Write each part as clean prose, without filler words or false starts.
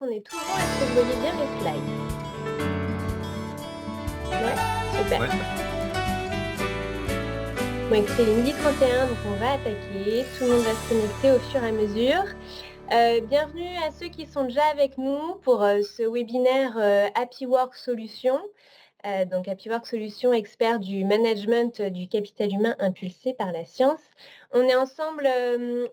on est tout bon. Est-ce que vous voyez bien mes slides? Ouais, super. Ouais, Bon, écoutez, il est 12h31, donc on va attaquer. Tout le monde va se connecter au fur et à mesure. Bienvenue à ceux qui sont déjà avec nous pour ce webinaire Happy Work Solutions. Donc Happy Work Solutions, expert du management du capital humain impulsé par la science. On est ensemble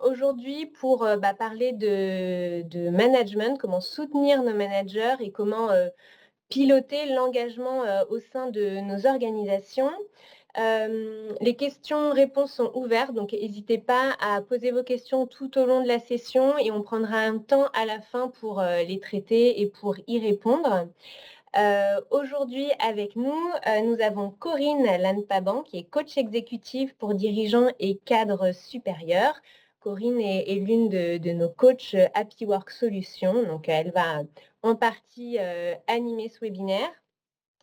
aujourd'hui pour parler de management, comment soutenir nos managers et comment piloter l'engagement au sein de nos organisations. Les questions-réponses sont ouvertes, donc n'hésitez pas à poser vos questions tout au long de la session et on prendra un temps à la fin pour les traiter et pour y répondre. Aujourd'hui avec nous, nous avons Corinne Lanpaban qui est coach exécutive pour dirigeants et cadres supérieurs. Corinne est l'une de nos coachs Happy Work Solutions, donc elle va en partie animer ce webinaire.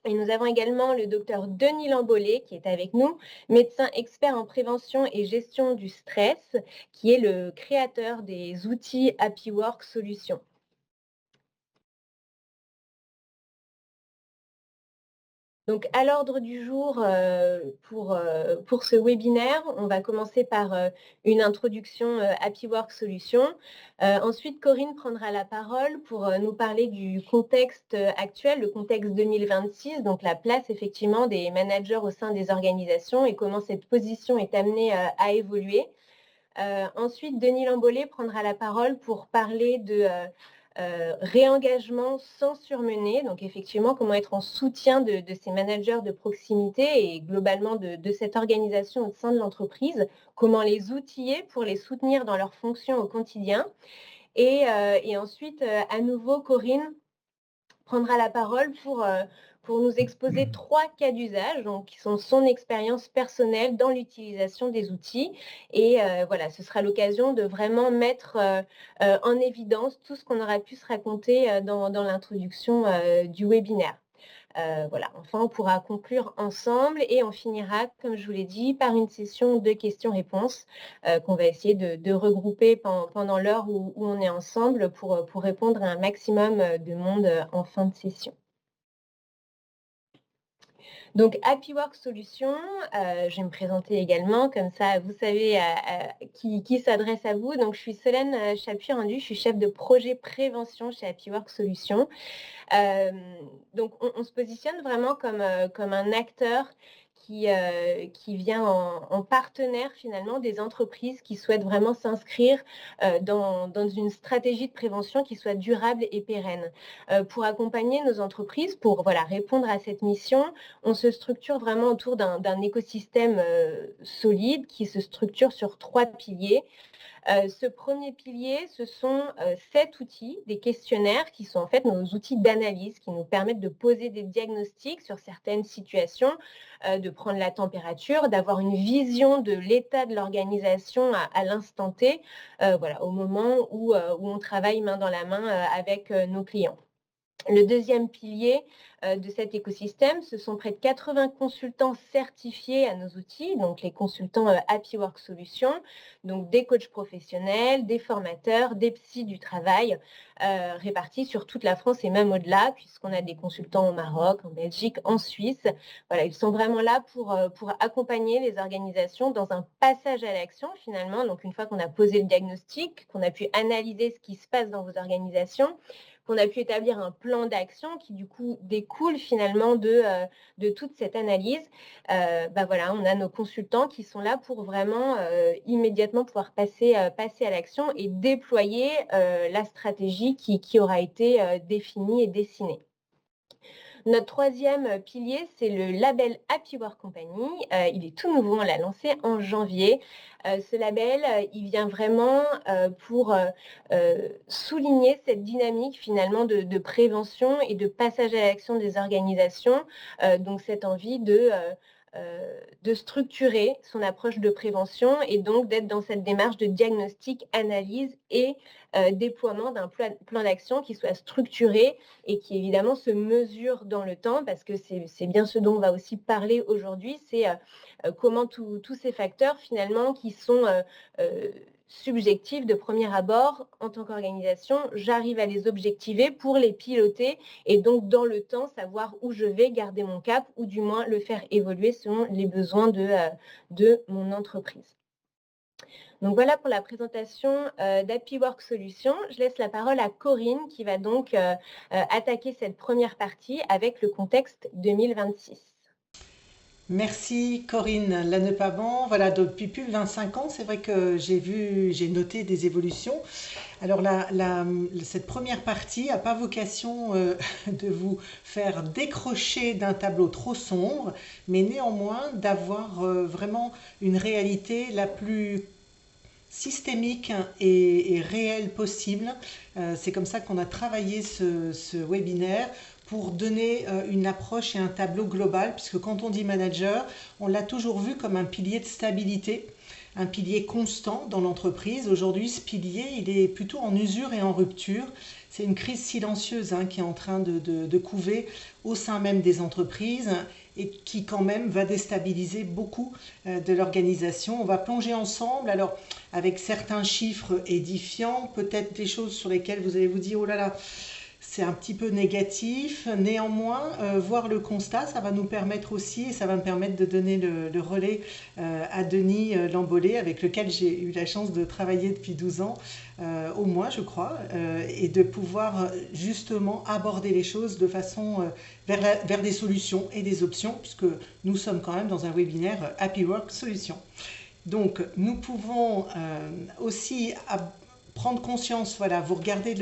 Et nous avons également le docteur Denis Lambollet qui est avec nous, médecin expert en prévention et gestion du stress, qui est le créateur des outils Happy Work Solutions. Donc, à l'ordre du jour, pour ce webinaire, on va commencer par une introduction Happy Work Solutions. Ensuite, Corinne prendra la parole pour nous parler du contexte actuel, le contexte 2026, donc la place effectivement des managers au sein des organisations et comment cette position est amenée à évoluer. Ensuite, Denis Lambollet prendra la parole pour parler de réengagement sans surmener, donc effectivement comment être en soutien de ces managers de proximité et globalement de cette organisation au sein de l'entreprise, comment les outiller pour les soutenir dans leurs fonctions au quotidien. Et ensuite, à nouveau, Corinne prendra la parole pour nous exposer 3 cas d'usage, donc qui sont son expérience personnelle dans l'utilisation des outils. Et voilà, ce sera l'occasion de vraiment mettre en évidence tout ce qu'on aura pu se raconter dans l'introduction du webinaire. Voilà, enfin, on pourra conclure ensemble et on finira, comme je vous l'ai dit, par une session de questions-réponses qu'on va essayer de regrouper pendant l'heure où on est ensemble pour répondre à un maximum de monde en fin de session. Donc, Happy Work Solutions, je vais me présenter également, comme ça vous savez qui s'adresse à vous. Donc, je suis Solène Chapuis-Rendu, je suis chef de projet prévention chez Happy Work Solutions. Donc, on se positionne vraiment comme un acteur qui vient en partenaire finalement des entreprises qui souhaitent vraiment s'inscrire dans une stratégie de prévention qui soit durable et pérenne. Pour accompagner nos entreprises, pour répondre à cette mission, on se structure vraiment autour d'un écosystème solide qui se structure sur 3 piliers. Ce premier pilier, ce sont 7 outils, des questionnaires qui sont en fait nos outils d'analyse qui nous permettent de poser des diagnostics sur certaines situations, de prendre la température, d'avoir une vision de l'état de l'organisation à l'instant T, au moment où on travaille main dans la main avec nos clients. Le deuxième pilier de cet écosystème, ce sont près de 80 consultants certifiés à nos outils, donc les consultants Happy Work Solutions, donc des coachs professionnels, des formateurs, des psys du travail, répartis sur toute la France et même au-delà, puisqu'on a des consultants au Maroc, en Belgique, en Suisse. Voilà, ils sont vraiment là pour accompagner les organisations dans un passage à l'action finalement. Donc une fois qu'on a posé le diagnostic, qu'on a pu analyser ce qui se passe dans vos organisations, qu'on a pu établir un plan d'action qui du coup découle finalement de toute cette analyse. On a nos consultants qui sont là pour vraiment immédiatement pouvoir passer à l'action et déployer la stratégie qui aura été définie et dessinée. Notre troisième pilier, c'est le label Happy Work Company. Il est tout nouveau, on l'a lancé en janvier. Ce label, il vient vraiment pour souligner cette dynamique finalement de prévention et de passage à l'action des organisations. Donc cette envie de structurer son approche de prévention et donc d'être dans cette démarche de diagnostic, analyse et déploiement d'un plan d'action qui soit structuré et qui évidemment se mesure dans le temps, parce que c'est bien ce dont on va aussi parler aujourd'hui, c'est comment tous ces facteurs finalement qui sont subjectives de premier abord en tant qu'organisation. J'arrive à les objectiver pour les piloter et donc dans le temps savoir où je vais, garder mon cap ou du moins le faire évoluer selon les besoins de mon entreprise. Donc voilà pour la présentation d'Happy Work Solutions. Je laisse la parole à Corinne qui va donc attaquer cette première partie avec le contexte 2026. Merci Corinne Lannepaban. Voilà, depuis plus de 25 ans, c'est vrai que j'ai noté des évolutions. Alors cette première partie n'a pas vocation de vous faire décrocher d'un tableau trop sombre, mais néanmoins d'avoir vraiment une réalité la plus systémique et réelle possible. C'est comme ça qu'on a travaillé ce webinaire pour donner une approche et un tableau global, puisque quand on dit manager, on l'a toujours vu comme un pilier de stabilité, un pilier constant dans l'entreprise. Aujourd'hui, ce pilier, il est plutôt en usure et en rupture. C'est une crise silencieuse qui est en train de couver au sein même des entreprises et qui quand même va déstabiliser beaucoup de l'organisation. On va plonger ensemble, alors avec certains chiffres édifiants, peut-être des choses sur lesquelles vous allez vous dire « oh là là ». C'est un petit peu négatif. Néanmoins, voir le constat, ça va nous permettre aussi, et ça va me permettre de donner le relais à Denis Lambolé, avec lequel j'ai eu la chance de travailler depuis 12 ans, au moins je crois, et de pouvoir justement aborder les choses de façon vers des solutions et des options, puisque nous sommes quand même dans un webinaire Happy Work Solutions. Donc nous pouvons aussi prendre conscience, voilà, vous regardez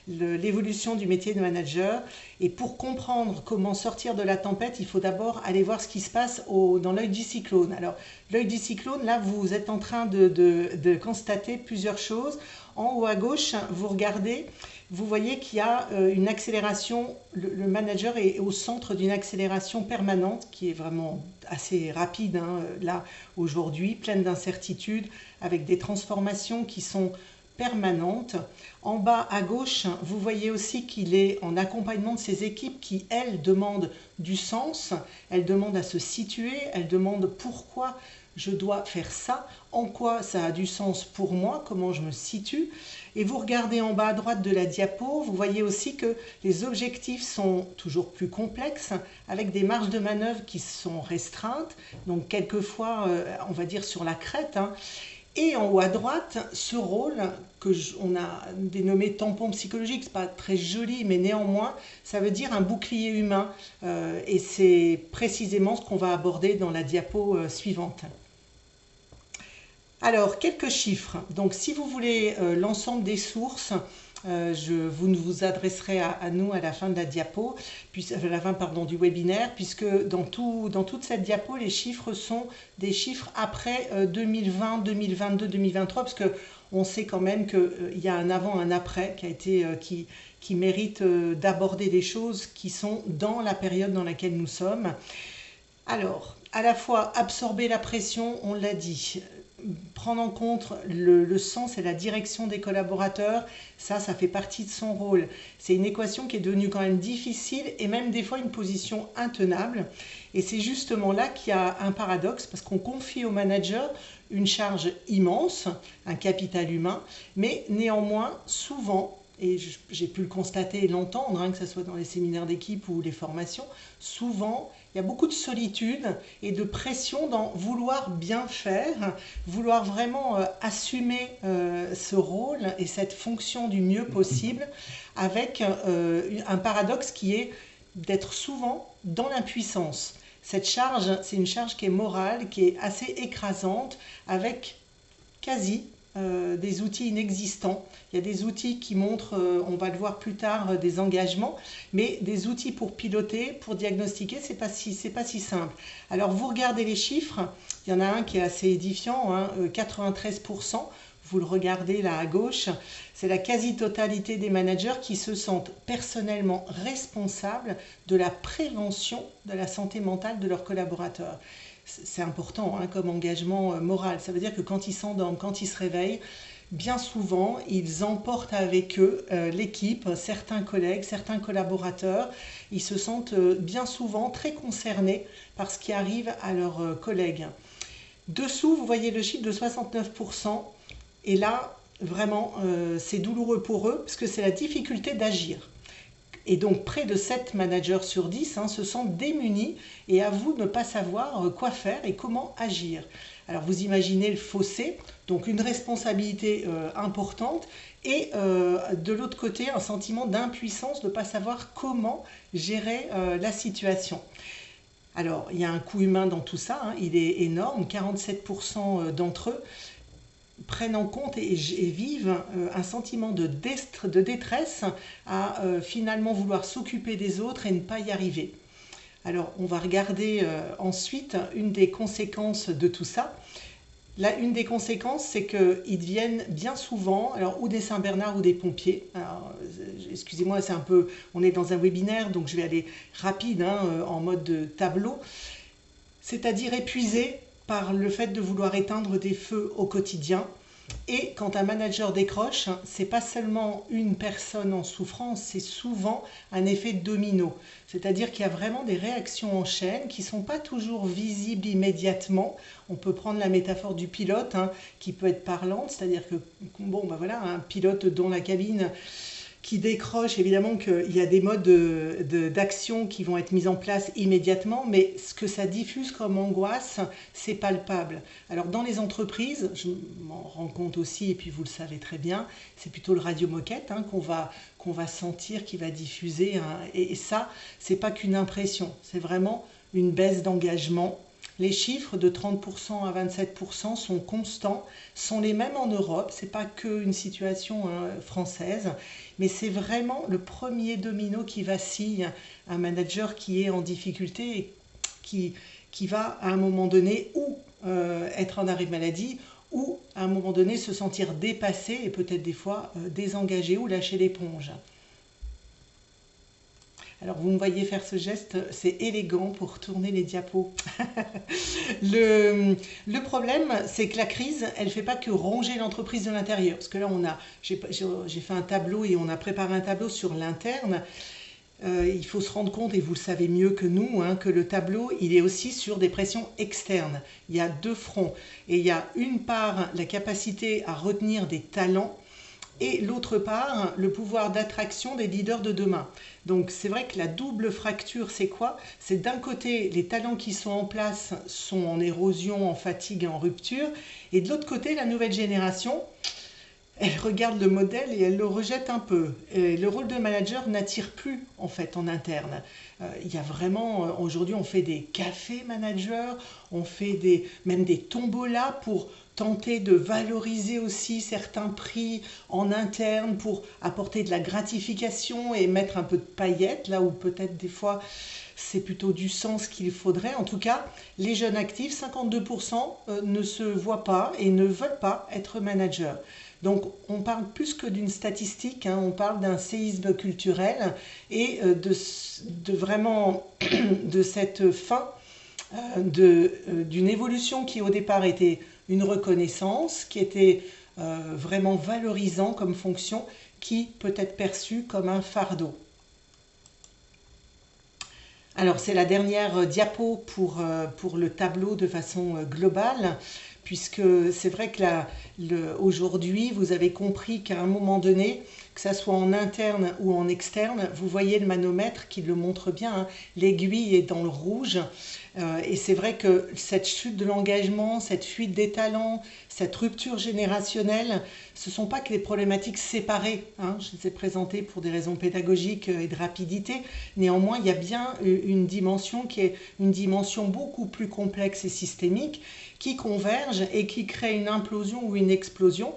l'évolution du métier de manager, et pour comprendre comment sortir de la tempête, il faut d'abord aller voir ce qui se passe dans l'œil du cyclone. Alors, l'œil du cyclone, là, vous êtes en train de constater plusieurs choses. En haut à gauche, vous regardez, vous voyez qu'il y a une accélération, le manager est au centre d'une accélération permanente qui est vraiment assez rapide, là, aujourd'hui, pleine d'incertitudes, avec des transformations qui sont permanente. En bas à gauche, vous voyez aussi qu'il est en accompagnement de ses équipes qui, elles, demandent du sens, elles demandent à se situer, elles demandent pourquoi je dois faire ça, en quoi ça a du sens pour moi, comment je me situe. Et vous regardez en bas à droite de la diapo, vous voyez aussi que les objectifs sont toujours plus complexes, avec des marges de manœuvre qui sont restreintes, donc quelquefois, on va dire sur la crête, Et en haut à droite, ce rôle qu'on a dénommé tampon psychologique, c'est pas très joli, mais néanmoins, ça veut dire un bouclier humain. Et c'est précisément ce qu'on va aborder dans la diapo suivante. Alors, quelques chiffres. Donc, si vous voulez l'ensemble des sources, vous adresserez à nous à la fin de la diapo, à la fin du webinaire, puisque dans toute cette diapo, les chiffres sont des chiffres après 2020, 2022, 2023, parce qu'on sait quand même qu'il y a un avant, un après qui mérite d'aborder des choses qui sont dans la période dans laquelle nous sommes. Alors, à la fois absorber la pression, on l'a dit, prendre en compte le sens et la direction des collaborateurs, ça fait partie de son rôle. C'est une équation qui est devenue quand même difficile et même des fois une position intenable. Et c'est justement là qu'il y a un paradoxe, parce qu'on confie au manager une charge immense, un capital humain, mais néanmoins, souvent, et j'ai pu le constater et l'entendre, que ce soit dans les séminaires d'équipe ou les formations, souvent, il y a beaucoup de solitude et de pression dans vouloir bien faire, vouloir vraiment assumer ce rôle et cette fonction du mieux possible, avec un paradoxe qui est d'être souvent dans l'impuissance. Cette charge, c'est une charge qui est morale, qui est assez écrasante, avec quasi des outils inexistants. Il y a des outils qui montrent, on va le voir plus tard, des engagements, mais des outils pour piloter, pour diagnostiquer, c'est pas si simple. Alors vous regardez les chiffres, il y en a un qui est assez édifiant, 93%, vous le regardez là à gauche, c'est la quasi-totalité des managers qui se sentent personnellement responsables de la prévention de la santé mentale de leurs collaborateurs. C'est important comme engagement moral. Ça veut dire que quand ils s'endorment, quand ils se réveillent, bien souvent, ils emportent avec eux l'équipe, certains collègues, certains collaborateurs. Ils se sentent bien souvent très concernés par ce qui arrive à leurs collègues. Dessous, vous voyez le chiffre de 69%. Et là, vraiment, c'est douloureux pour eux parce que c'est la difficulté d'agir. Et donc, près de 7 managers sur 10 se sentent démunis et avouent ne pas savoir quoi faire et comment agir. Alors, vous imaginez le fossé, donc une responsabilité importante et de l'autre côté, un sentiment d'impuissance de ne pas savoir comment gérer la situation. Alors, il y a un coût humain dans tout ça, il est énorme. 47% d'entre eux prennent en compte et vivent un sentiment de détresse à finalement vouloir s'occuper des autres et ne pas y arriver. Alors, on va regarder ensuite une des conséquences de tout ça. Là, une des conséquences, c'est qu'ils deviennent bien souvent, ou des Saint-Bernard ou des pompiers. Alors, excusez-moi, on est dans un webinaire, donc je vais aller rapide, en mode de tableau. C'est-à-dire épuisés par le fait de vouloir éteindre des feux au quotidien. Et quand un manager décroche, c'est pas seulement une personne en souffrance, c'est souvent un effet domino. C'est-à-dire qu'il y a vraiment des réactions en chaîne qui ne sont pas toujours visibles immédiatement. On peut prendre la métaphore du pilote qui peut être parlante, c'est-à-dire que, un pilote dans la cabine qui décroche, évidemment qu'il y a des modes d'action qui vont être mis en place immédiatement, mais ce que ça diffuse comme angoisse, c'est palpable. Alors dans les entreprises, je m'en rends compte aussi, et puis vous le savez très bien, c'est plutôt le radio-moquette qu'on va sentir, qui va diffuser, et ça, c'est pas qu'une impression, c'est vraiment une baisse d'engagement. Les chiffres de 30% à 27% sont constants, sont les mêmes en Europe, ce n'est pas qu'une situation française, mais c'est vraiment le premier domino qui vacille, un manager qui est en difficulté et qui va à un moment donné ou être en arrêt de maladie ou à un moment donné se sentir dépassé et peut-être des fois désengagé ou lâcher l'éponge. Alors, vous me voyez faire ce geste, c'est élégant pour tourner les diapos. Le problème, c'est que la crise, elle ne fait pas que ronger l'entreprise de l'intérieur. Parce que là, j'ai fait un tableau et on a préparé un tableau sur l'interne. Il faut se rendre compte, et vous le savez mieux que nous, que le tableau, il est aussi sur des pressions externes. Il y a deux fronts. Et il y a une part, la capacité à retenir des talents, et l'autre part, le pouvoir d'attraction des leaders de demain. Donc c'est vrai que la double fracture, c'est quoi? C'est d'un côté, les talents qui sont en place sont en érosion, en fatigue et en rupture, et de l'autre côté, la nouvelle génération, elle regarde le modèle et elle le rejette un peu. Et le rôle de manager n'attire plus en fait en interne. Il y a vraiment, aujourd'hui on fait des cafés managers, on fait même des tombolas pour tenter de valoriser aussi certains prix en interne pour apporter de la gratification et mettre un peu de paillettes, là où peut-être des fois c'est plutôt du sens qu'il faudrait. En tout cas, les jeunes actifs, 52% ne se voient pas et ne veulent pas être managers. Donc on parle plus que d'une statistique, on parle d'un séisme culturel et de vraiment de cette fin d'une évolution qui au départ était une reconnaissance, qui était vraiment valorisant comme fonction, qui peut être perçue comme un fardeau. Alors c'est la dernière diapo pour le tableau de façon globale, puisque c'est vrai que aujourd'hui vous avez compris qu'à un moment donné, que ça soit en interne ou en externe, vous voyez le manomètre qui le montre bien, l'aiguille est dans le rouge, et c'est vrai que cette chute de l'engagement, cette fuite des talents, cette rupture générationnelle, ce ne sont pas que des problématiques séparées, je les ai présentées pour des raisons pédagogiques et de rapidité, néanmoins il y a bien une dimension qui est une dimension beaucoup plus complexe et systémique, qui converge et qui crée une implosion ou une explosion.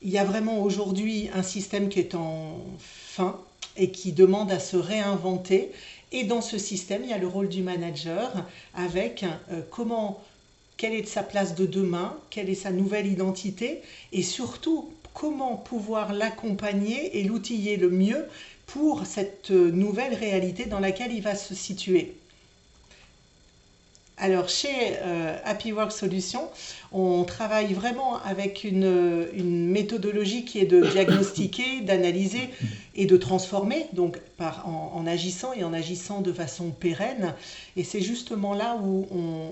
Il y a vraiment aujourd'hui un système qui est en fin et qui demande à se réinventer. Et dans ce système, il y a le rôle du manager avec quelle est sa place de demain, quelle est sa nouvelle identité et surtout comment pouvoir l'accompagner et l'outiller le mieux pour cette nouvelle réalité dans laquelle il va se situer. Alors chez Happy Work Solutions, on travaille vraiment avec une méthodologie qui est de diagnostiquer, d'analyser et de transformer, donc en agissant et en agissant de façon pérenne. Et c'est justement là où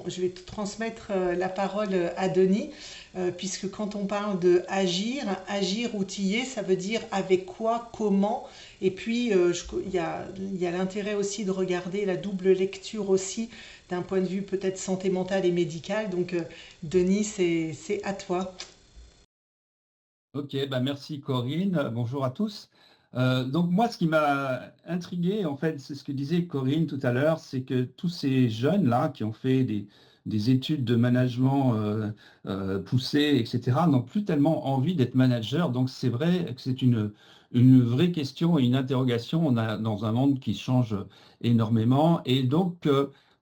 je vais te transmettre la parole à Denis, puisque quand on parle de agir, agir outillé, ça veut dire avec quoi, comment. Et puis, il y a l'intérêt aussi de regarder la double lecture aussi d'un point de vue peut-être santé mentale et médicale. Donc, Denis, c'est à toi. Ok, bah merci Corinne. Bonjour à tous. Donc moi, ce qui m'a intrigué, en fait, c'est ce que disait Corinne tout à l'heure, c'est que tous ces jeunes-là qui ont fait des études de management poussées, etc., n'ont plus tellement envie d'être managers. Donc c'est vrai que c'est une vraie question et une interrogation. On a dans un monde qui change énormément. Et donc,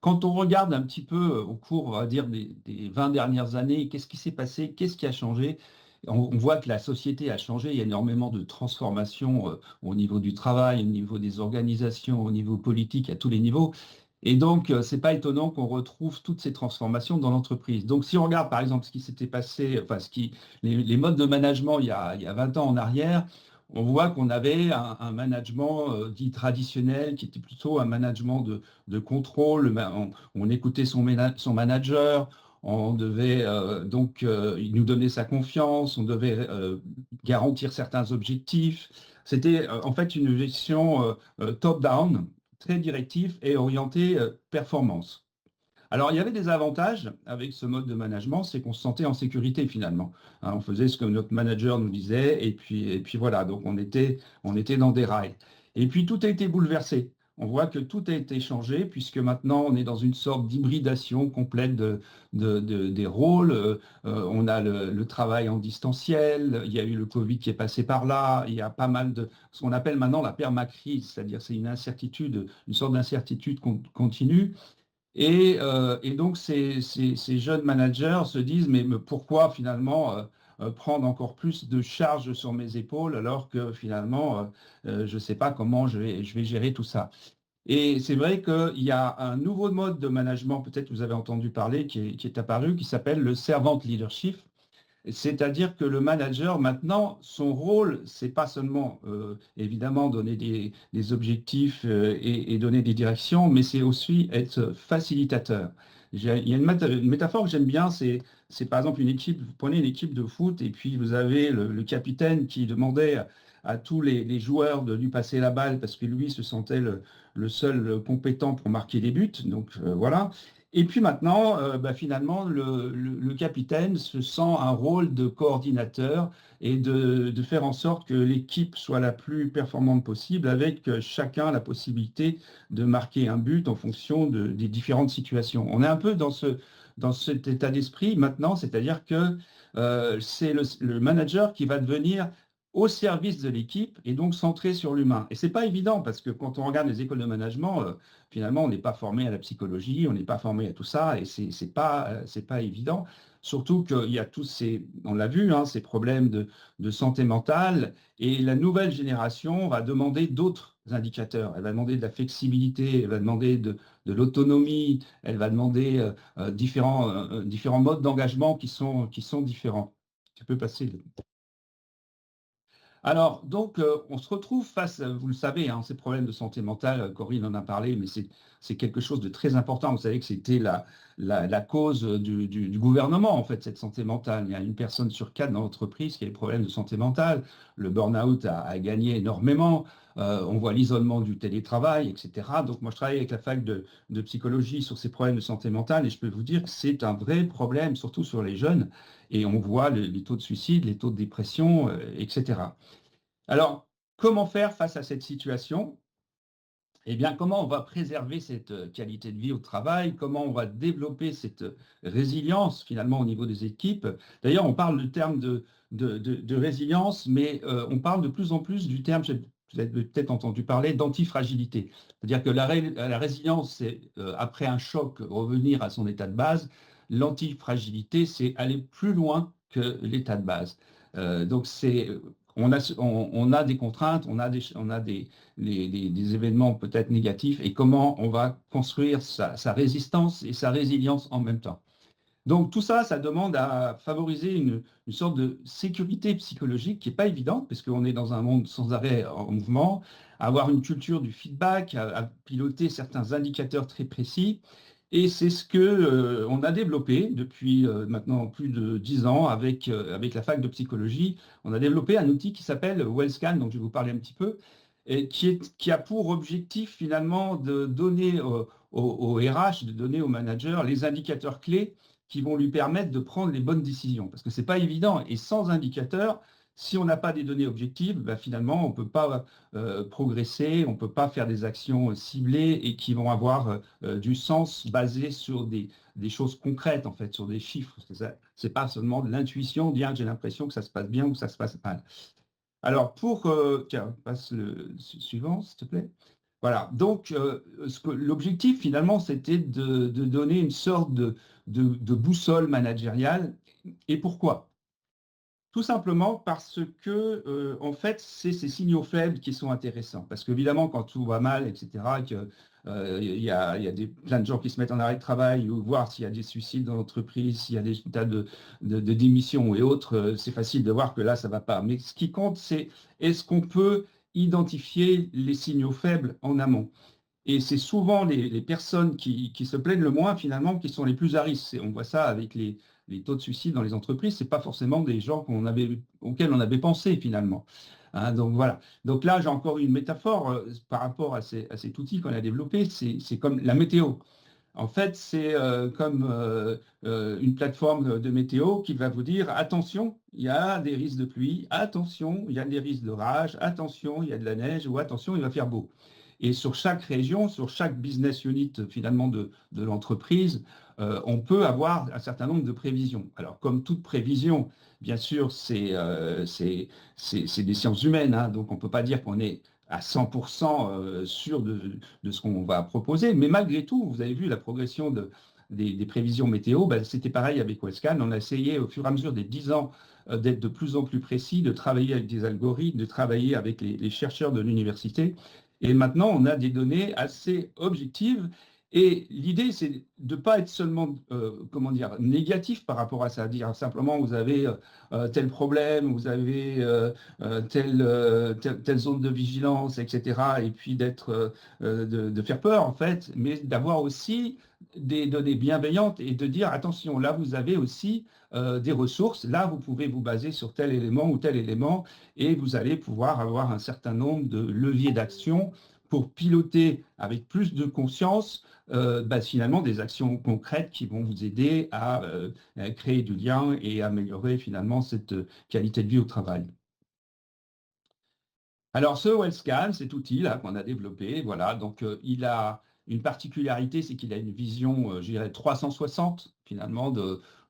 quand on regarde un petit peu au cours, on va dire, des 20 dernières années, qu'est-ce qui s'est passé, qu'est-ce qui a changé? On voit que la société a changé, il y a énormément de transformations au niveau du travail, au niveau des organisations, au niveau politique, à tous les niveaux. Et donc, ce n'est pas étonnant qu'on retrouve toutes ces transformations dans l'entreprise. Donc, si on regarde par exemple ce qui s'était passé, enfin, les modes de management il y a 20 ans en arrière, on voit qu'on avait un management dit traditionnel qui était plutôt un management de contrôle. On écoutait son manager, on devait il nous donnait sa confiance, on devait garantir certains objectifs. C'était en fait une gestion top-down, très directive et orientée performance. Alors, il y avait des avantages avec ce mode de management, c'est qu'on se sentait en sécurité finalement. Hein, on faisait ce que notre manager nous disait et puis voilà, donc on était dans des rails. Et puis tout a été bouleversé. On voit que tout a été changé puisque maintenant on est dans une sorte d'hybridation complète des rôles. On a le travail en distanciel, il y a eu le Covid qui est passé par là, il y a pas mal de ce qu'on appelle maintenant la permacrise, c'est-à-dire c'est une incertitude, une sorte d'incertitude continue. Et donc, ces jeunes managers se disent, mais pourquoi finalement prendre encore plus de charges sur mes épaules alors que finalement, je ne sais pas comment je vais gérer tout ça. Et c'est vrai qu'il y a un nouveau mode de management, peut-être que vous avez entendu parler, qui est apparu, qui s'appelle le servant leadership. C'est-à-dire que le manager, maintenant, son rôle, c'est pas seulement, évidemment, donner des objectifs et donner des directions, mais c'est aussi être facilitateur. Il y a une métaphore que j'aime bien, c'est par exemple une équipe, vous prenez une équipe de foot et puis vous avez le capitaine qui demandait à tous les joueurs de lui passer la balle parce que lui se sentait le seul compétent pour marquer des buts. Donc voilà. Et puis maintenant, finalement, le capitaine se sent un rôle de coordinateur et de faire en sorte que l'équipe soit la plus performante possible, avec chacun la possibilité de marquer un but en fonction des différentes situations. On est un peu dans cet état d'esprit maintenant, c'est-à-dire que c'est le manager qui va devenir au service de l'équipe et donc centré sur l'humain. Et c'est pas évident parce que quand on regarde les écoles de management, finalement, on n'est pas formé à la psychologie, on n'est pas formé à tout ça, et c'est pas évident. Surtout qu'il y a tous on l'a vu, hein, ces problèmes de santé mentale, et la nouvelle génération va demander d'autres indicateurs. Elle va demander de la flexibilité, elle va demander de l'autonomie, elle va demander différents modes d'engagement qui sont différents. Tu peux passer. Alors, donc, on se retrouve face, vous le savez, hein, ces problèmes de santé mentale, Corinne en a parlé, mais c'est quelque chose de très important. Vous savez que c'était la cause du gouvernement, en fait, cette santé mentale. Il y a une personne sur 4 dans l'entreprise qui a des problèmes de santé mentale. Le burn-out a gagné énormément. On voit l'isolement du télétravail, etc. Donc, moi, je travaille avec la fac de psychologie sur ces problèmes de santé mentale et je peux vous dire que c'est un vrai problème, surtout sur les jeunes. Et on voit les taux de suicide, les taux de dépression, etc. Alors, comment faire face à cette situation? Eh bien, comment on va préserver cette qualité de vie au travail? Comment on va développer cette résilience finalement au niveau des équipes? D'ailleurs, on parle du terme de résilience, mais on parle de plus en plus du terme, vous avez peut-être entendu parler, d'antifragilité. C'est-à-dire que la résilience, c'est après un choc, revenir à son état de base. L'antifragilité, c'est aller plus loin que l'état de base. Donc, on a des contraintes, on a des événements peut-être négatifs et comment on va construire sa résistance et sa résilience en même temps. Donc tout ça, ça demande à favoriser une sorte de sécurité psychologique qui n'est pas évidente, parce qu'on est dans un monde sans arrêt en mouvement, à avoir une culture du feedback, à piloter certains indicateurs très précis. Et c'est ce que on a développé depuis maintenant plus de 10 ans avec la fac de psychologie. On a développé un outil qui s'appelle WellScan, dont je vais vous parler un petit peu, et qui a pour objectif finalement de donner au RH, de donner au manager les indicateurs clés qui vont lui permettre de prendre les bonnes décisions. Parce que ce n'est pas évident. Et sans indicateurs, si on n'a pas des données objectives, ben finalement, on ne peut pas progresser, on ne peut pas faire des actions ciblées et qui vont avoir du sens basé sur des choses concrètes, en fait, sur des chiffres. Ce n'est pas seulement de l'intuition, dire j'ai l'impression que ça se passe bien ou que ça se passe mal. Alors, tiens, passe le suivant, s'il te plaît. Voilà, donc l'objectif finalement, c'était de donner une sorte de boussole managériale. Et pourquoi? Tout simplement parce que, en fait, c'est ces signaux faibles qui sont intéressants. Parce qu'évidemment, quand tout va mal, etc., il y a plein de gens qui se mettent en arrêt de travail, ou voir s'il y a des suicides dans l'entreprise, s'il y a des tas de démissions et autres, c'est facile de voir que là, ça ne va pas. Mais ce qui compte, c'est est-ce qu'on peut identifier les signaux faibles en amont? Et c'est souvent les personnes qui se plaignent le moins, finalement, qui sont les plus à risque. On voit ça avec les taux de suicide dans les entreprises. Ce n'est pas forcément des gens auxquels on avait pensé, finalement. Hein, donc voilà. Donc là, j'ai encore une métaphore par rapport à cet outil qu'on a développé. C'est comme la météo. En fait, c'est comme une plateforme de météo qui va vous dire, attention, il y a des risques de pluie, attention, il y a des risques d'orage, attention, il y a de la neige, ou attention, il va faire beau. Et sur chaque région, sur chaque business unit finalement de l'entreprise, on peut avoir un certain nombre de prévisions. Alors, comme toute prévision, bien sûr, c'est des sciences humaines, hein, donc on ne peut pas dire qu'on est à 100% sûr de ce qu'on va proposer. Mais malgré tout, vous avez vu la progression des prévisions météo, ben, c'était pareil avec WellScan. On a essayé au fur et à mesure des 10 ans d'être de plus en plus précis, de travailler avec des algorithmes, de travailler avec les chercheurs de l'université. Et maintenant, on a des données assez objectives. Et l'idée, c'est de ne pas être seulement, comment dire, négatif par rapport à ça, dire simplement vous avez tel problème, vous avez telle zone de vigilance, etc. Et puis de faire peur, en fait, mais d'avoir aussi des données bienveillantes et de dire, attention, là, vous avez aussi des ressources, là, vous pouvez vous baser sur tel élément ou tel élément, et vous allez pouvoir avoir un certain nombre de leviers d'action pour piloter avec plus de conscience finalement des actions concrètes qui vont vous aider à créer du lien et améliorer finalement cette qualité de vie au travail. Alors ce WellScan, cet outil-là qu'on a développé, voilà, donc il a une particularité, c'est qu'il a une vision, je dirais, 360 finalement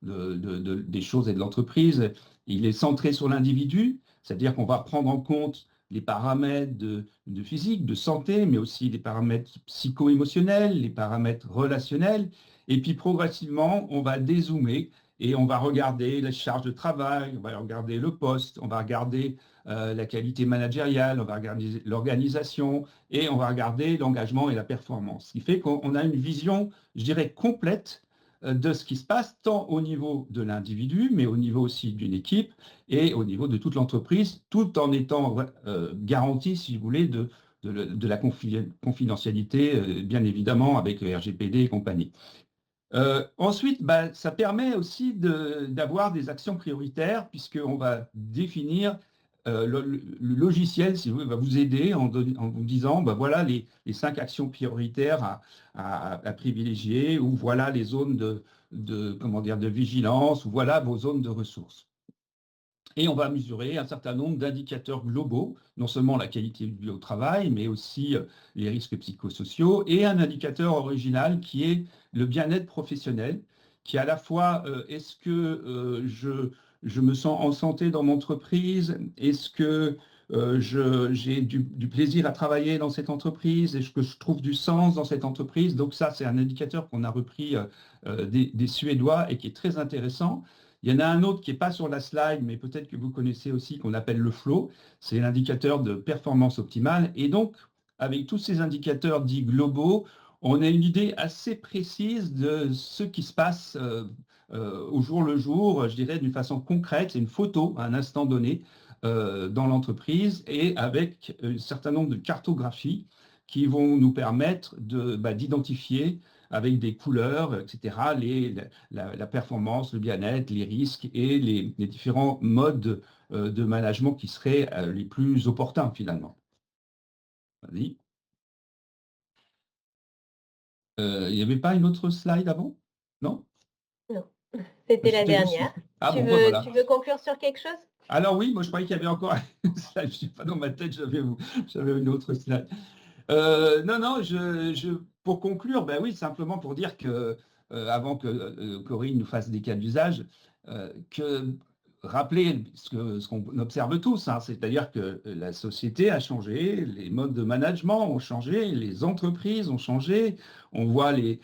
des choses et de l'entreprise. Il est centré sur l'individu, c'est-à-dire qu'on va prendre en compte les paramètres de physique, de santé, mais aussi les paramètres psycho-émotionnels, les paramètres relationnels. Et puis progressivement, on va dézoomer et on va regarder les charges de travail, on va regarder le poste, on va regarder la qualité managériale, on va regarder l'organisation et on va regarder l'engagement et la performance. Ce qui fait qu'on a une vision, je dirais, complète de ce qui se passe, tant au niveau de l'individu, mais au niveau aussi d'une équipe et au niveau de toute l'entreprise, tout en étant garanti, si vous voulez, de la confidentialité, bien évidemment, avec le RGPD et compagnie. Ensuite, ça permet aussi d'avoir des actions prioritaires, puisqu'on va définir le logiciel, si vous voulez, va vous aider en vous disant, voilà les 5 actions prioritaires à privilégier, ou voilà les zones comment dire, de vigilance, ou voilà vos zones de ressources. Et on va mesurer un certain nombre d'indicateurs globaux, non seulement la qualité de vie au travail, mais aussi les risques psychosociaux, et un indicateur original qui est le bien-être professionnel, qui est à la fois est-ce que je me sens en santé dans mon entreprise, est-ce que j'ai du plaisir à travailler dans cette entreprise, est-ce que je trouve du sens dans cette entreprise. Donc ça, c'est un indicateur qu'on a repris des Suédois et qui est très intéressant. Il y en a un autre qui n'est pas sur la slide, mais peut-être que vous connaissez aussi, qu'on appelle le flow. C'est l'indicateur de performance optimale. Et donc, avec tous ces indicateurs dits globaux, on a une idée assez précise de ce qui se passe au jour le jour, je dirais d'une façon concrète, c'est une photo à un instant donné dans l'entreprise et avec un certain nombre de cartographies qui vont nous permettre d'identifier avec des couleurs, etc., la performance, le bien-être, les risques et les différents modes de management qui seraient les plus opportuns finalement. Vas-y. Il n'y avait pas une autre slide avant? Non? Non, c'était la C'était juste... dernière. Ah Tu bon, bah veux, voilà. tu veux conclure sur quelque chose? Alors oui, moi je croyais qu'il y avait encore une slide. Je sais pas, dans ma tête, j'avais une autre slide. Non, pour conclure, ben oui, simplement pour dire que, avant que Corinne nous fasse des cas d'usage, rappeler ce qu'on observe tous, hein, c'est-à-dire que la société a changé, les modes de management ont changé, les entreprises ont changé, on voit les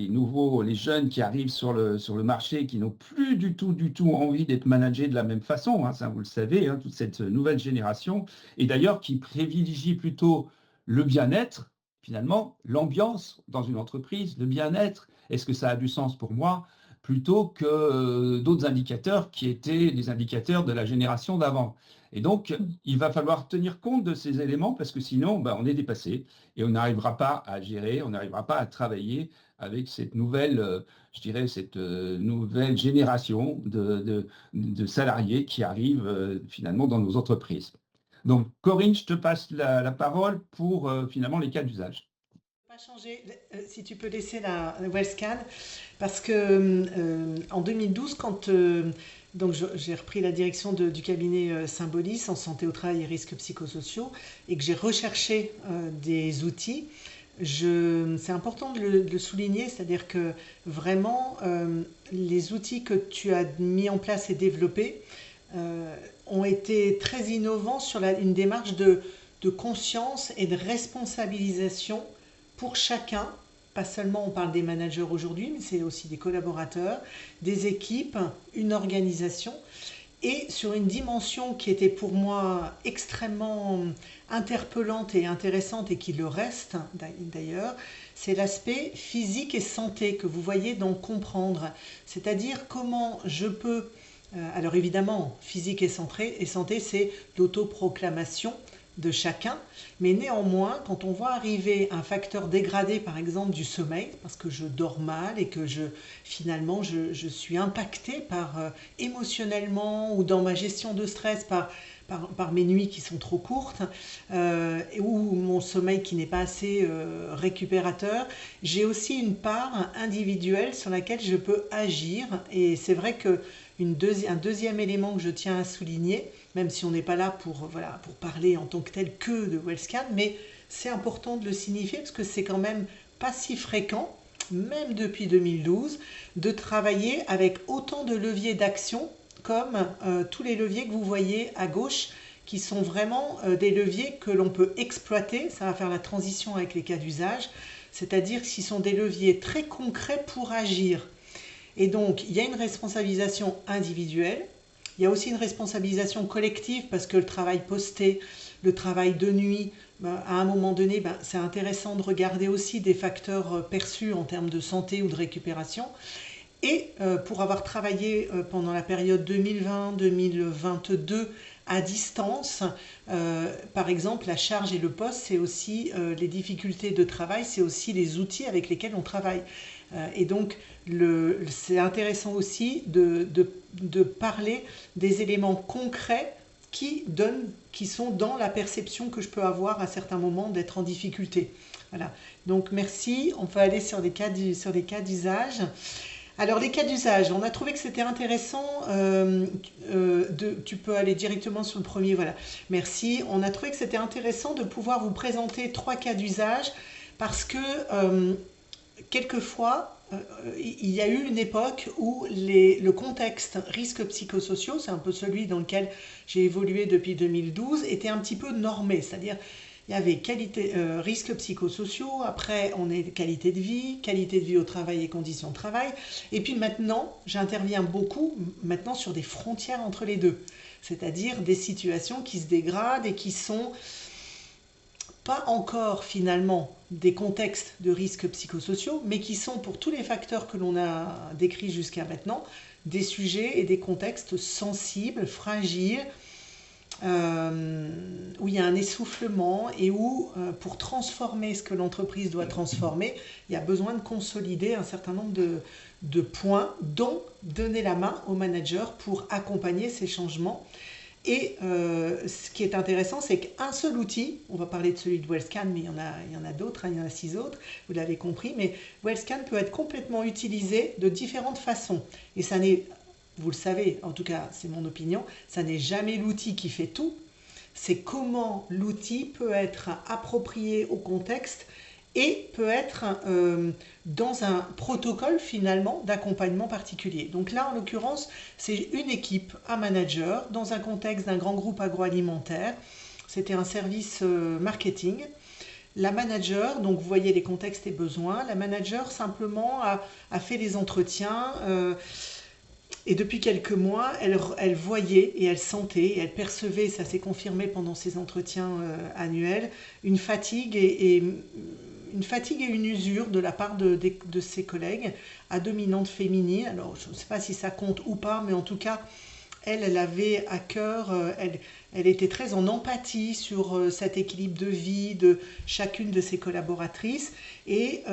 nouveaux, les jeunes qui arrivent sur le marché qui n'ont plus du tout envie d'être managés de la même façon, hein, ça vous le savez, hein, toute cette nouvelle génération, et d'ailleurs qui privilégie plutôt le bien-être, finalement, l'ambiance dans une entreprise, le bien-être, est-ce que ça a du sens pour moi, plutôt que d'autres indicateurs qui étaient des indicateurs de la génération d'avant. Et donc, il va falloir tenir compte de ces éléments parce que sinon, on est dépassé et on n'arrivera pas à gérer, on n'arrivera pas à travailler avec cette nouvelle, je dirais, cette nouvelle génération de salariés qui arrivent finalement dans nos entreprises. Donc, Corinne, je te passe la parole pour finalement les cas d'usage. Pas changer, si tu peux laisser la Wellscan, parce que en 2012, quand donc j'ai repris la direction du cabinet Symbolis en santé au travail et risques psychosociaux, et que j'ai recherché des outils, c'est important de le souligner, c'est-à-dire que vraiment les outils que tu as mis en place et développés ont été très innovants sur une démarche de conscience et de responsabilisation pour chacun. Pas seulement on parle des managers aujourd'hui, mais c'est aussi des collaborateurs, des équipes, une organisation, et sur une dimension qui était pour moi extrêmement interpellante et intéressante, et qui le reste d'ailleurs, c'est l'aspect physique et santé que vous voyez dans comprendre, c'est-à-dire comment je peux, alors évidemment, physique et santé, c'est l'autoproclamation de chacun, mais néanmoins, quand on voit arriver un facteur dégradé, par exemple du sommeil, parce que je dors mal et que finalement je suis impacté émotionnellement ou dans ma gestion de stress par mes nuits qui sont trop courtes, ou mon sommeil qui n'est pas assez récupérateur, j'ai aussi une part individuelle sur laquelle je peux agir. Et c'est vrai que un deuxième élément que je tiens à souligner, même si on n'est pas là pour parler en tant que tel que de Wellscan, mais c'est important de le signifier parce que c'est quand même pas si fréquent, même depuis 2012, de travailler avec autant de leviers d'action comme tous les leviers que vous voyez à gauche, qui sont vraiment des leviers que l'on peut exploiter. Ça va faire la transition avec les cas d'usage, c'est-à-dire qu'ils sont des leviers très concrets pour agir. Et donc, il y a une responsabilisation individuelle, il y a aussi une responsabilisation collective, parce que le travail posté, le travail de nuit, à un moment donné, c'est intéressant de regarder aussi des facteurs perçus en termes de santé ou de récupération. Et pour avoir travaillé pendant la période 2020-2022 à distance, par exemple, la charge et le poste, c'est aussi les difficultés de travail, c'est aussi les outils avec lesquels on travaille. Et donc, c'est intéressant aussi de parler des éléments concrets qui sont dans la perception que je peux avoir à certains moments d'être en difficulté. Voilà. Donc, merci. On peut aller sur des cas d'usage. Alors, les cas d'usage, on a trouvé que c'était intéressant. Tu peux aller directement sur le premier. Voilà. Merci. On a trouvé que c'était intéressant de pouvoir vous présenter 3 cas d'usage parce que quelquefois, il y a eu une époque où le contexte risques psychosociaux, c'est un peu celui dans lequel j'ai évolué depuis 2012, était un petit peu normé, c'est-à-dire il y avait risques psychosociaux, après on est qualité de vie au travail et conditions de travail, et puis maintenant j'interviens beaucoup sur des frontières entre les deux, c'est-à-dire des situations qui se dégradent et qui sont pas encore finalement des contextes de risques psychosociaux, mais qui sont pour tous les facteurs que l'on a décrits jusqu'à maintenant, des sujets et des contextes sensibles, fragiles, où il y a un essoufflement et où, pour transformer ce que l'entreprise doit transformer, il y a besoin de consolider un certain nombre de points, dont donner la main au manager pour accompagner ces changements. Et ce qui est intéressant, c'est qu'un seul outil, on va parler de celui de WellScan, mais il y en a d'autres, il y en a 6 autres, vous l'avez compris, mais WellScan peut être complètement utilisé de différentes façons. Et ça n'est, vous le savez, en tout cas c'est mon opinion, ça n'est jamais l'outil qui fait tout, c'est comment l'outil peut être approprié au contexte et peut être dans un protocole finalement d'accompagnement particulier. Donc là, en l'occurrence, c'est une équipe, un manager, dans un contexte d'un grand groupe agroalimentaire. C'était un service marketing. La manager, donc vous voyez les contextes et besoins, la manager simplement a fait les entretiens et depuis quelques mois, elle voyait et elle sentait et elle percevait, ça s'est confirmé pendant ces entretiens annuels, une fatigue et une usure de la part de ses collègues à dominante féminine. Alors, je ne sais pas si ça compte ou pas, mais en tout cas, elle avait à cœur, elle était très en empathie sur cet équilibre de vie de chacune de ses collaboratrices et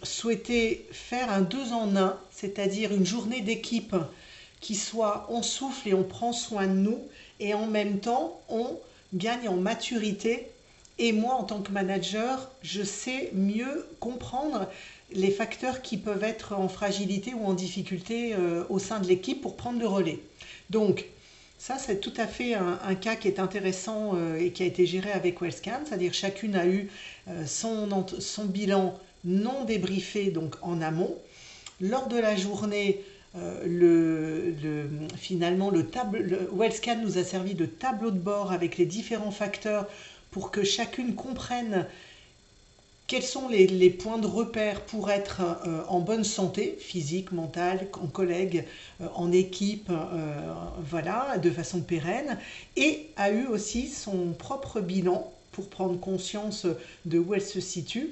souhaitait faire un 2 en 1, c'est-à-dire une journée d'équipe qui soit on souffle et on prend soin de nous et en même temps on gagne en maturité. Et moi, en tant que manager, je sais mieux comprendre les facteurs qui peuvent être en fragilité ou en difficulté au sein de l'équipe pour prendre le relais. Donc, ça, c'est tout à fait un cas qui est intéressant et qui a été géré avec WellScan, c'est-à-dire chacune a eu son bilan non débriefé, donc en amont. Lors de la journée, finalement, WellScan nous a servi de tableau de bord avec les différents facteurs pour que chacune comprenne quels sont les points de repère pour être en bonne santé, physique, mentale, en collègue, en équipe, voilà, de façon pérenne, et a eu aussi son propre bilan pour prendre conscience de où elle se situe.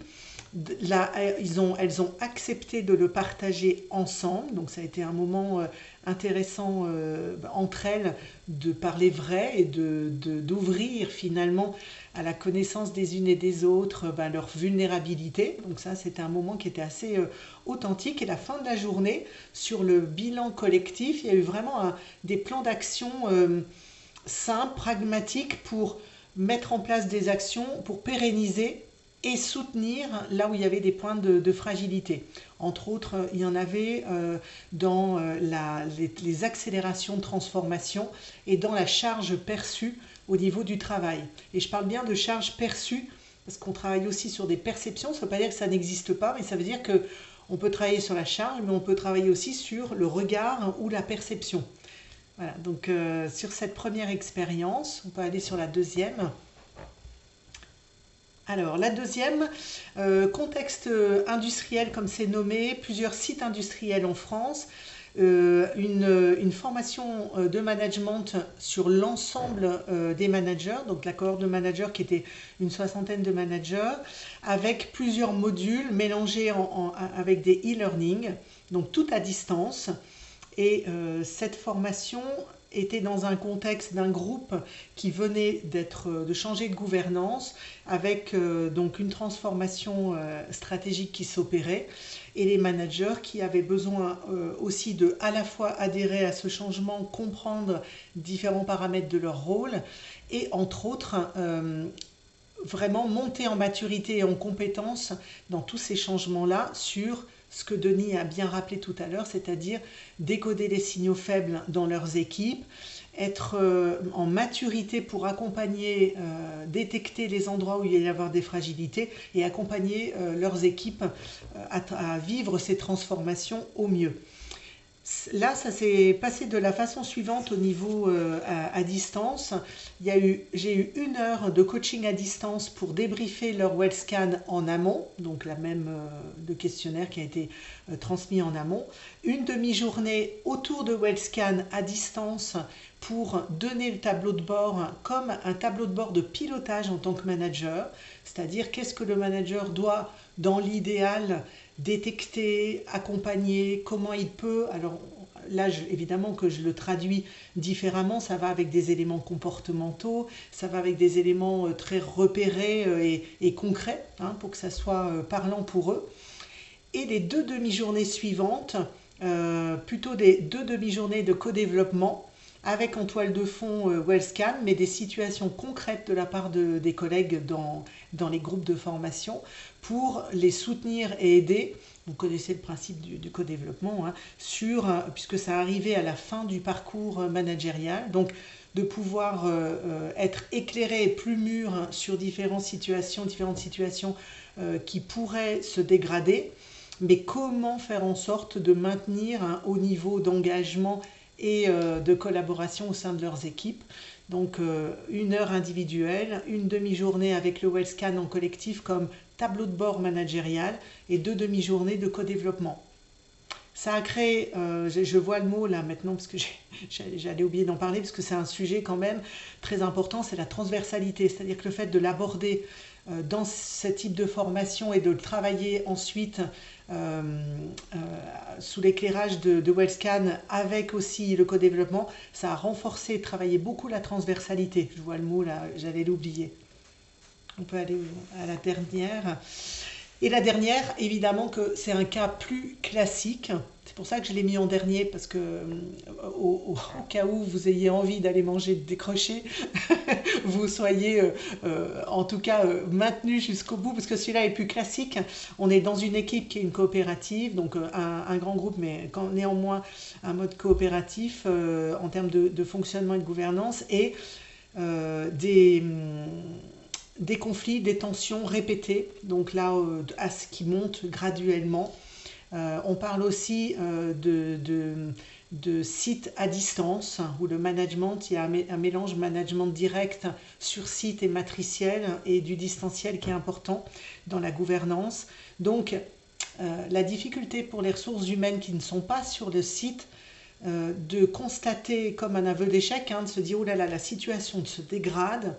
Là, elles ont accepté de le partager ensemble, donc ça a été un moment intéressant entre elles de parler vrai et d'ouvrir finalement à la connaissance des unes et des autres leur vulnérabilité. Donc ça, c'était un moment qui était assez authentique. Et la fin de la journée, sur le bilan collectif, il y a eu vraiment des plans d'action simples, pragmatiques pour mettre en place des actions pour pérenniser et soutenir là où il y avait des points de fragilité. Entre autres, il y en avait dans les accélérations de transformation et dans la charge perçue au niveau du travail. Et je parle bien de charge perçue parce qu'on travaille aussi sur des perceptions. Ça ne veut pas dire que ça n'existe pas, mais ça veut dire qu'on peut travailler sur la charge, mais on peut travailler aussi sur le regard ou la perception. Voilà, donc sur cette première expérience, on peut aller sur la deuxième. Alors, la deuxième, contexte industriel comme c'est nommé, plusieurs sites industriels en France, une formation de management sur l'ensemble des managers, donc la cohorte de managers qui était une 60aine de managers, avec plusieurs modules mélangés avec des e-learning, donc tout à distance. Et cette formation était dans un contexte d'un groupe qui venait de changer de gouvernance avec donc une transformation stratégique qui s'opérait et les managers qui avaient besoin aussi de à la fois adhérer à ce changement, comprendre différents paramètres de leur rôle et entre autres vraiment monter en maturité et en compétence dans tous ces changements-là sur ce que Denis a bien rappelé tout à l'heure, c'est-à-dire décoder les signaux faibles dans leurs équipes, être en maturité pour accompagner, détecter les endroits où il y a avoir des fragilités et accompagner leurs équipes à vivre ces transformations au mieux. Là, ça s'est passé de la façon suivante au niveau à distance. J'ai eu 1 heure de coaching à distance pour débriefer leur WellScan en amont, donc la même le questionnaire qui a été transmis en amont. Une demi-journée autour de WellScan à distance pour donner le tableau de bord comme un tableau de bord de pilotage en tant que manager, c'est-à-dire qu'est-ce que le manager doit, dans l'idéal, détecter, accompagner, comment il peut. Alors là, évidemment que je le traduis différemment, ça va avec des éléments comportementaux, ça va avec des éléments très repérés et concrets, hein, pour que ça soit parlant pour eux. Et les 2 demi-journées suivantes, plutôt des 2 demi-journées de co-développement, avec en toile de fond WellScan, mais des situations concrètes de la part des collègues dans les groupes de formation pour les soutenir et aider. Vous connaissez le principe du co-développement, hein, puisque ça arrivait à la fin du parcours managérial, donc de pouvoir être éclairé et plus mûr sur différentes situations qui pourraient se dégrader, mais comment faire en sorte de maintenir un haut niveau d'engagement et de collaboration au sein de leurs équipes. Donc 1 heure individuelle, 1 demi-journée avec le WellScan en collectif comme tableau de bord managérial et 2 demi-journées de co-développement. Ça a créé, je vois le mot là maintenant parce que j'allais oublier d'en parler parce que c'est un sujet quand même très important, c'est la transversalité, c'est-à-dire que le fait de l'aborder dans ce type de formation et de le travailler ensuite sous l'éclairage de WellScan avec aussi le co-développement, ça a renforcé, travaillé beaucoup la transversalité. Je vois le mot là, j'allais l'oublier. On peut aller à la dernière. Et la dernière, évidemment que c'est un cas plus classique. C'est pour ça que je l'ai mis en dernier, parce que au cas où vous ayez envie d'aller manger des crochets, vous soyez en tout cas maintenu jusqu'au bout, parce que celui-là est plus classique. On est dans une équipe qui est une coopérative, donc un grand groupe, mais néanmoins un mode coopératif en termes de fonctionnement et de gouvernance, et des conflits, des tensions répétées, donc là, à ce qui monte graduellement. On parle aussi de sites à distance, où le management, il y a un mélange management direct sur site et matriciel, et du distanciel qui est important dans la gouvernance. Donc, la difficulté pour les ressources humaines qui ne sont pas sur le site, de constater comme un aveu d'échec, hein, de se dire « Oh là là, la situation se dégrade »,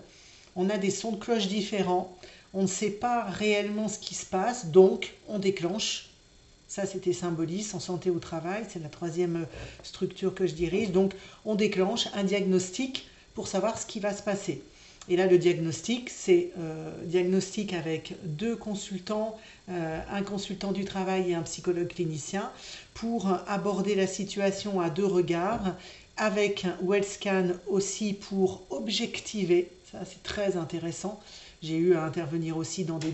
on a des sons de cloche différents, on ne sait pas réellement ce qui se passe, donc on déclenche. Ça, c'était Symbolis en santé au travail, c'est la 3e structure que je dirige. Donc, on déclenche un diagnostic pour savoir ce qui va se passer. Et là, le diagnostic, c'est diagnostic avec 2 consultants, un consultant du travail et un psychologue clinicien, pour aborder la situation à 2 regards, avec WellScan aussi pour objectiver. Ça, c'est très intéressant. J'ai eu à intervenir aussi dans des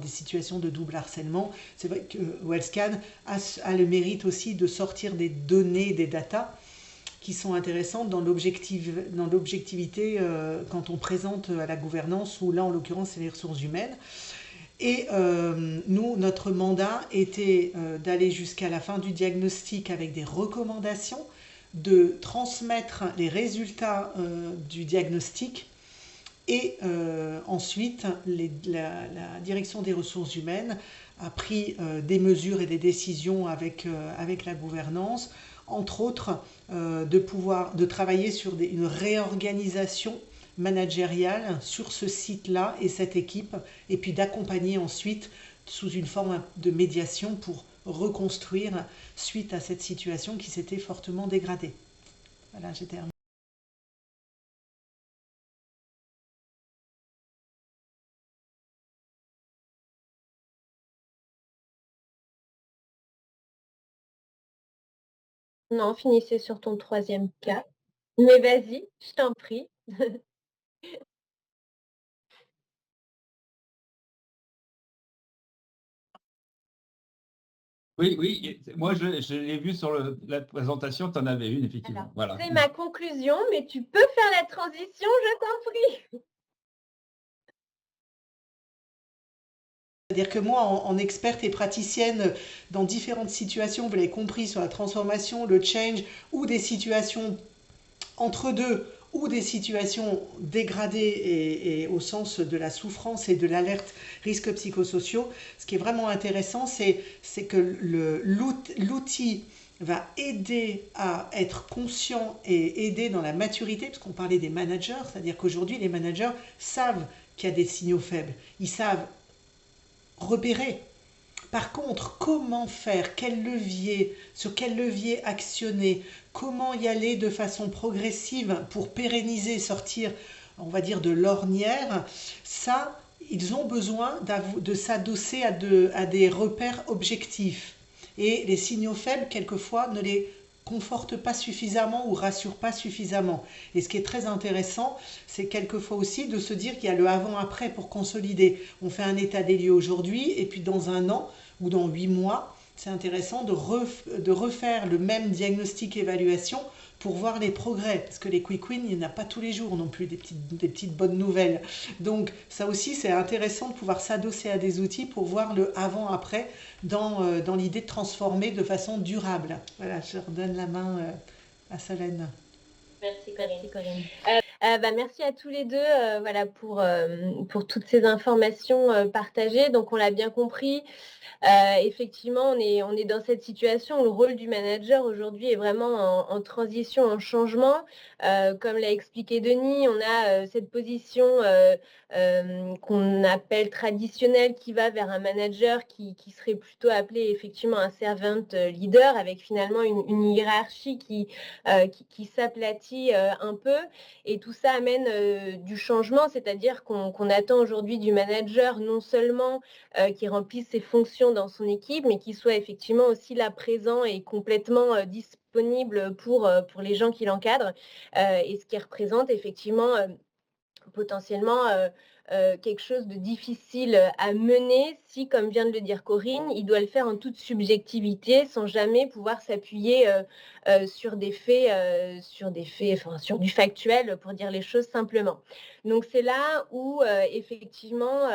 situations de double harcèlement. C'est vrai que WellScan a le mérite aussi de sortir des données, des datas qui sont intéressantes dans l'objectivité quand on présente à la gouvernance, ou là en l'occurrence c'est les ressources humaines. Et nous, notre mandat était d'aller jusqu'à la fin du diagnostic avec des recommandations, de transmettre les résultats du diagnostic. Et ensuite, la direction des ressources humaines a pris des mesures et des décisions avec la gouvernance, entre autres de travailler sur une réorganisation managériale sur ce site-là et cette équipe, et puis d'accompagner ensuite sous une forme de médiation pour reconstruire suite à cette situation qui s'était fortement dégradée. Voilà, j'ai terminé. Non, finissez sur ton 3e cas. Mais vas-y, je t'en prie. Oui, oui, moi je l'ai vu sur la présentation, tu en avais une, effectivement. Alors, Voilà. c'est ma conclusion, mais tu peux faire la transition, je t'en prie. C'est-à-dire que moi, en experte et praticienne dans différentes situations, vous l'avez compris, sur la transformation, le change, ou des situations entre deux, ou des situations dégradées et au sens de la souffrance et de l'alerte risques psychosociaux, ce qui est vraiment intéressant, c'est que l'outil va aider à être conscient et aider dans la maturité, parce qu'on parlait des managers, c'est-à-dire qu'aujourd'hui, les managers savent qu'il y a des signaux faibles, ils savent repérer. Par contre, comment faire, quel levier, sur quel levier actionner, comment y aller de façon progressive pour pérenniser, sortir, on va dire, de l'ornière, ça, ils ont besoin de s'adosser à des repères objectifs. Et les signaux faibles, quelquefois, ne les confortent pas suffisamment ou rassurent pas suffisamment. Et ce qui est très intéressant, c'est quelquefois aussi de se dire qu'il y a le avant-après pour consolider. On fait un état des lieux aujourd'hui et puis dans un an ou dans 8 mois, c'est intéressant de refaire le même diagnostic évaluation pour voir les progrès. Parce que les quick wins, il n'y en a pas tous les jours non plus, des petites bonnes nouvelles. Donc ça aussi, c'est intéressant de pouvoir s'adosser à des outils pour voir le avant-après dans l'idée de transformer de façon durable. Voilà, je redonne la main à Solène. Merci Corinne. Merci à tous les deux voilà, pour toutes ces informations partagées. Donc on l'a bien compris, effectivement, on est dans cette situation où le rôle du manager aujourd'hui est vraiment en transition, en changement. Comme l'a expliqué Denis, on a cette position qu'on appelle traditionnelle qui va vers un manager qui serait plutôt appelé effectivement un servant leader avec finalement une hiérarchie qui s'aplatit un peu. Et tout ça amène du changement, c'est-à-dire qu'on attend aujourd'hui du manager non seulement qui remplisse ses fonctions dans son équipe, mais qui soit effectivement aussi là présent et complètement disponible pour les gens qui l'encadrent, et ce qui représente effectivement potentiellement quelque chose de difficile à mener si, comme vient de le dire Corinne, il doit le faire en toute subjectivité sans jamais pouvoir s'appuyer sur des faits, enfin, sur du factuel pour dire les choses simplement. Donc c'est là où effectivement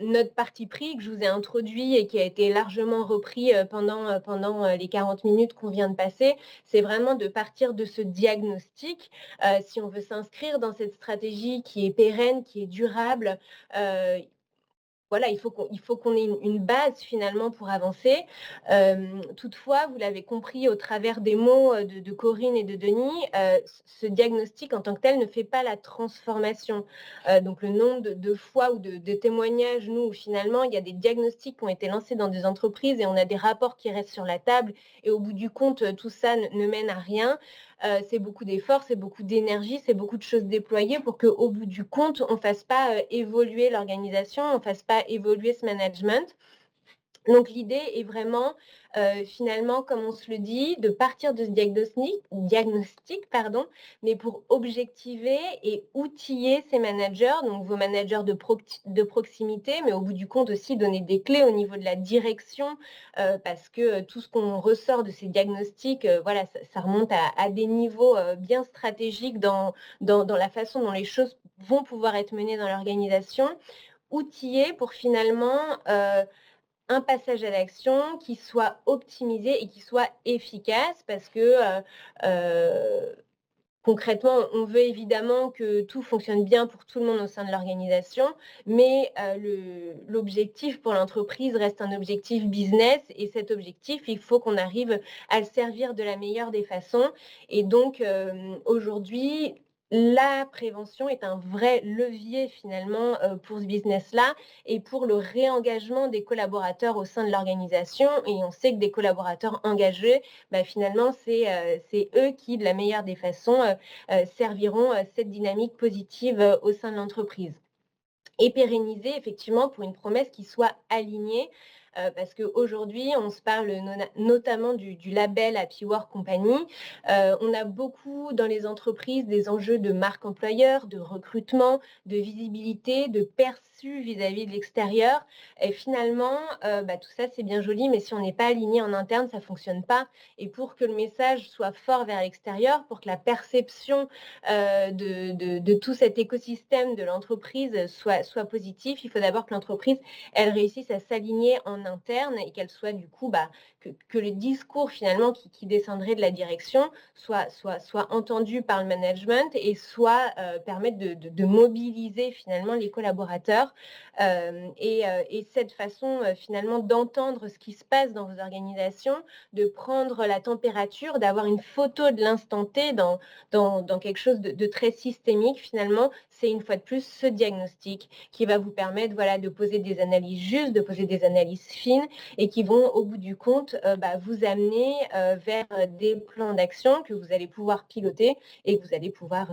notre parti pris que je vous ai introduit et qui a été largement repris pendant les 40 minutes qu'on vient de passer, c'est vraiment de partir de ce diagnostic si on veut s'inscrire dans cette stratégie qui est pérenne, qui est durable. Voilà, il faut qu'on ait une base finalement pour avancer. Toutefois, vous l'avez compris au travers des mots de Corinne et de Denis, ce diagnostic en tant que tel ne fait pas la transformation. Donc le nombre de fois ou de témoignages, nous, où finalement, il y a des diagnostics qui ont été lancés dans des entreprises et on a des rapports qui restent sur la table et au bout du compte, tout ça ne mène à rien. C'est beaucoup d'efforts, c'est beaucoup d'énergie, c'est beaucoup de choses déployées pour qu'au bout du compte, on ne fasse pas évoluer l'organisation, on ne fasse pas évoluer ce management. Donc l'idée est vraiment, finalement, comme on se le dit, de partir de ce diagnostic, mais pour objectiver et outiller ces managers, donc vos managers de proximité, mais au bout du compte aussi donner des clés au niveau de la direction, parce que tout ce qu'on ressort de ces diagnostics, voilà, ça remonte à des niveaux bien stratégiques dans la façon dont les choses vont pouvoir être menées dans l'organisation, outiller pour finalement un passage à l'action qui soit optimisé et qui soit efficace parce que concrètement, on veut évidemment que tout fonctionne bien pour tout le monde au sein de l'organisation, mais l'objectif pour l'entreprise reste un objectif business et cet objectif, il faut qu'on arrive à le servir de la meilleure des façons. Et donc, aujourd'hui, la prévention est un vrai levier finalement pour ce business-là et pour le réengagement des collaborateurs au sein de l'organisation. Et on sait que des collaborateurs engagés, finalement, c'est eux qui, de la meilleure des façons, serviront cette dynamique positive au sein de l'entreprise. Et pérenniser effectivement pour une promesse qui soit alignée, parce qu'aujourd'hui, on se parle notamment du label Happy Work Company. On a beaucoup dans les entreprises des enjeux de marque employeur, de recrutement, de visibilité, de perçu vis-à-vis de l'extérieur. Et finalement, tout ça, c'est bien joli, mais si on n'est pas aligné en interne, ça ne fonctionne pas. Et pour que le message soit fort vers l'extérieur, pour que la perception de tout cet écosystème de l'entreprise soit positif, il faut d'abord que l'entreprise, elle réussisse à s'aligner en en interne et qu'elle soit du coup, que le discours finalement qui descendrait de la direction soit entendu par le management et soit permettre de mobiliser finalement les collaborateurs et cette façon finalement d'entendre ce qui se passe dans vos organisations, de prendre la température, d'avoir une photo de l'instant T dans quelque chose de très systémique finalement, c'est une fois de plus ce diagnostic qui va vous permettre de poser des analyses justes, de poser des analyses fines et qui vont au bout du compte vous amener vers des plans d'action que vous allez pouvoir piloter et que vous allez pouvoir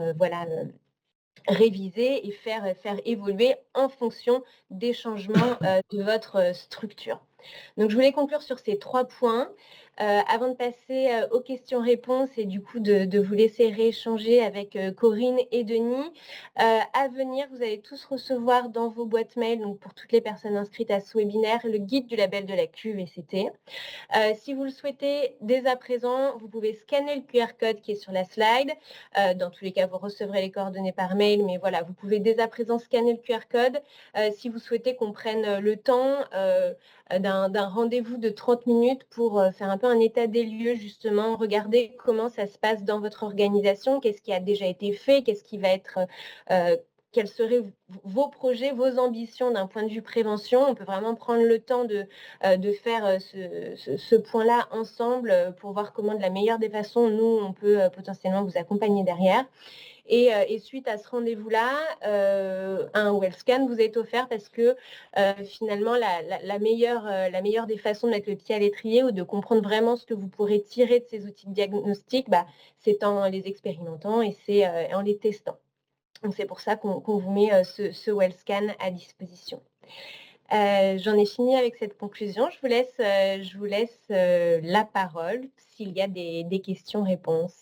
réviser et faire évoluer en fonction des changements de votre structure. Donc, je voulais conclure sur ces 3 points. Avant de passer aux questions-réponses et du coup de vous laisser rééchanger avec Corinne et Denis, à venir, vous allez tous recevoir dans vos boîtes mail, donc pour toutes les personnes inscrites à ce webinaire, le guide du label de la QVCT. Si vous le souhaitez, dès à présent, vous pouvez scanner le QR code qui est sur la slide. Dans tous les cas, vous recevrez les coordonnées par mail, mais voilà, vous pouvez dès à présent scanner le QR code. Si vous souhaitez qu'on prenne le temps d'un rendez-vous de 30 minutes pour faire un peu un état des lieux, justement, regarder comment ça se passe dans votre organisation, qu'est-ce qui a déjà été fait, qu'est-ce qui va être... quels seraient vos projets, vos ambitions d'un point de vue prévention. On peut vraiment prendre le temps de faire ce point-là ensemble pour voir comment, de la meilleure des façons, nous, on peut potentiellement vous accompagner derrière. Et suite à ce rendez-vous-là, un WellScan vous est offert parce que finalement, la meilleure des façons de mettre le pied à l'étrier ou de comprendre vraiment ce que vous pourrez tirer de ces outils de diagnostic, c'est en les expérimentant et c'est en les testant. Donc, c'est pour ça qu'on vous met ce WellScan à disposition. J'en ai fini avec cette conclusion. Je vous laisse la parole s'il y a des questions-réponses.